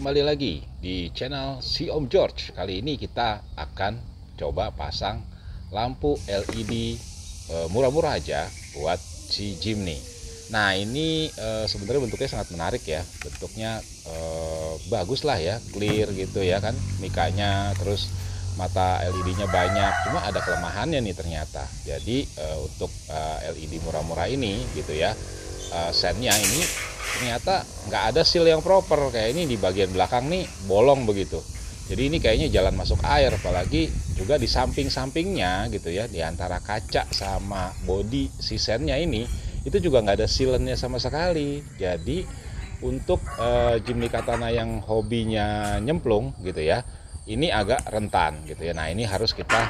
kembali lagi di channel si Om George. Kali ini kita akan coba pasang lampu LED murah-murah aja buat si Jimny. Nah ini sebenarnya bentuknya sangat menarik ya. Bentuknya bagus lah ya, clear gitu ya kan, mikanya, terus mata LED-nya banyak. Cuma ada kelemahannya nih ternyata. Jadi untuk LED murah-murah ini gitu ya, sennya ini ternyata nggak ada seal yang proper. Kayak ini di bagian belakang nih bolong begitu. Jadi ini kayaknya jalan masuk air, apalagi juga di samping-sampingnya gitu ya, di antara kaca sama bodi si sennya ini, itu juga nggak ada sealannya sama sekali. Jadi untuk Jimny Katana yang hobinya nyemplung gitu ya, ini agak rentan gitu ya. Nah ini harus kita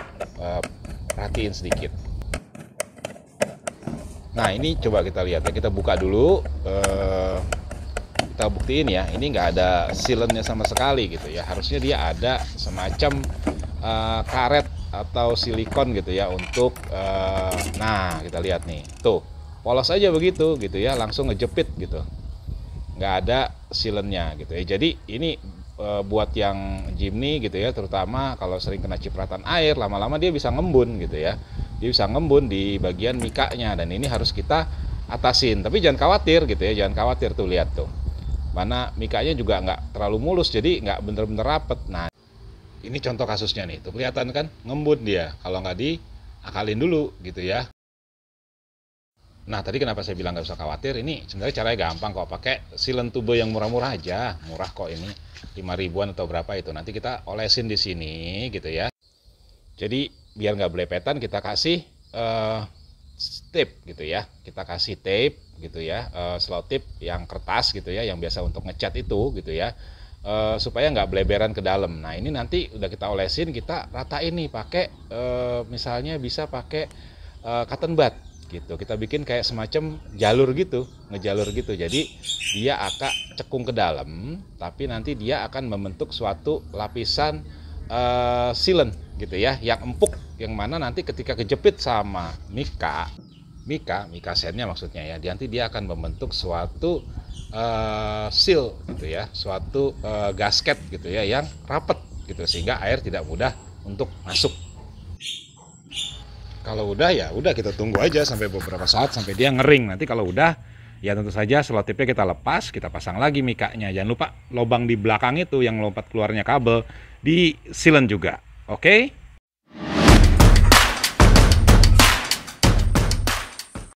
perhatiin sedikit. Nah ini coba kita lihat ya, kita buka dulu, kita buktiin ya, ini nggak ada sealannya sama sekali gitu ya. Harusnya dia ada semacam karet atau silikon gitu ya untuk nah kita lihat nih, tuh polos aja begitu gitu ya, langsung ngejepit gitu, nggak ada sealannya gitu ya. Jadi ini buat yang Jimny gitu ya, terutama kalau sering kena cipratan air, lama-lama dia bisa ngembun gitu ya. Dia bisa ngembun di bagian mikanya, dan ini harus kita atasin. Tapi jangan khawatir gitu ya, jangan khawatir, tuh lihat tuh, mana mikanya juga nggak terlalu mulus, jadi nggak bener-bener rapet. Nah ini contoh kasusnya nih, tuh kelihatan kan ngembun dia kalau nggak diakalin dulu gitu ya. Nah tadi kenapa saya bilang nggak usah khawatir, ini sebenarnya caranya gampang kok, pakai sealant tube yang murah-murah aja, murah kok ini, 5 ribuan atau berapa itu, nanti kita olesin di sini gitu ya. Jadi biar nggak belepetan, kita kasih tape gitu ya, kita kasih tape gitu ya, slow tape yang kertas gitu ya, yang biasa untuk ngecat itu gitu ya, supaya nggak beleberan ke dalam. Nah ini nanti udah kita olesin, kita ratain nih pakai misalnya bisa pakai cotton bud gitu. Kita bikin kayak semacam jalur gitu, ngejalur gitu. Jadi dia akan cekung ke dalam, tapi nanti dia akan membentuk suatu lapisan sealant gitu ya, yang empuk, yang mana nanti ketika kejepit sama mika sennya maksudnya ya, nanti dia akan membentuk suatu seal gitu ya, suatu gasket gitu ya, yang rapet gitu, sehingga air tidak mudah untuk masuk. Kalau udah ya udah, kita tunggu aja sampai beberapa saat sampai dia ngering. Nanti kalau udah ya tentu saja selotipnya kita lepas, kita pasang lagi mikanya. Jangan lupa lubang di belakang itu yang lompat keluarnya kabel di sealant juga. Oke?